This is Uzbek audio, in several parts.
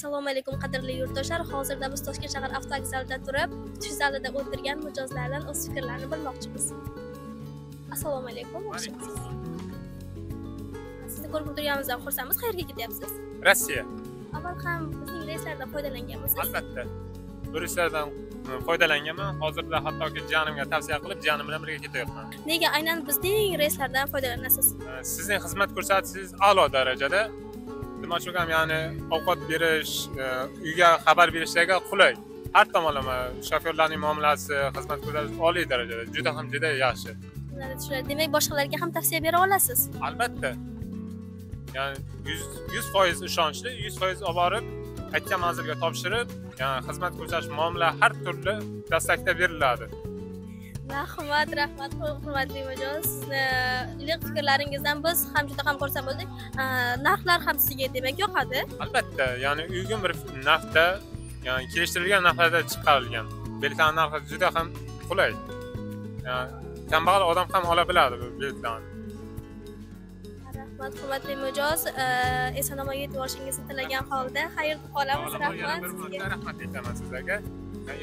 Assalomu alaykum qadrli yurtdoshlar. Hozirda biz Toshkent shahar avtovokzalida turib, kutish zalida o'tirgan mijozlardan o'z fikrlarini bilmoqchimiz. Assalomu alaykum. Sizni ko'rib o'tirganimizdan xursandmiz. Qayerga ketyapsiz? Rossiya. Avval ham bizning reyslardan foydalanganmisiz? Albatta. Bu reyslardan foydalanganman. Hozirda hattoki jiyanimga tavsiya qilib, jiyanim bilan birga ketyapman. Nega aynan bizning reyslardan foydalanasiz? Sizning xizmat ko'rsatishingiz a'lo darajada. Demoqchi bo'lgan, ya'ni ovqat berish, uyga xabar berishga qulay. Har tomonlama shofyorlarning muomalasi, xizmat ko'rsatish oliy darajada, juda yaxshi. Demak, boshqalarga ham tavsiya bera olasiz? Albatta. Ya'ni 100% ishonchli, 100% olib borib, aytgan manzilga topshirib, ya'ni xizmat ko'rsatish, muomala har turli dastakda beriladi. Rahmat, hurmatli mijoz. Sizni iliq fikrlaringizdan biz ham juda ham xursand bo'ldik. Narxlar ham sizga demak yoqadi? Albatta, ya'ni uygun bir narxda, ya'ni kelishtirilgan narxlarda chiqarilgan. Belgilangan narxi juda ham qulay. Ya'ni kambag'al odam ham ola biladi bu belgilarni. Rahmat, hurmatli mijoz. Eson-omon yetib olishingizni tilagan holda xayrli qolamiz. Rahmat sizga. Rahmat aytaman sizlarga.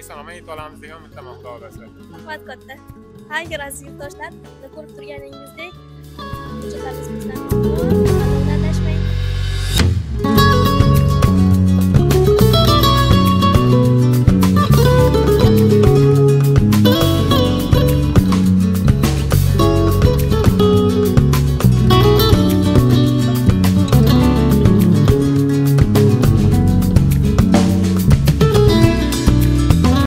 Eson-omon yetib olamiz degan umiddaman, xudo xolasa. Rahmat katta. Xayr aziz yurtdoshlar, ko'rib turganingizdek, mijozlarimiz bizdan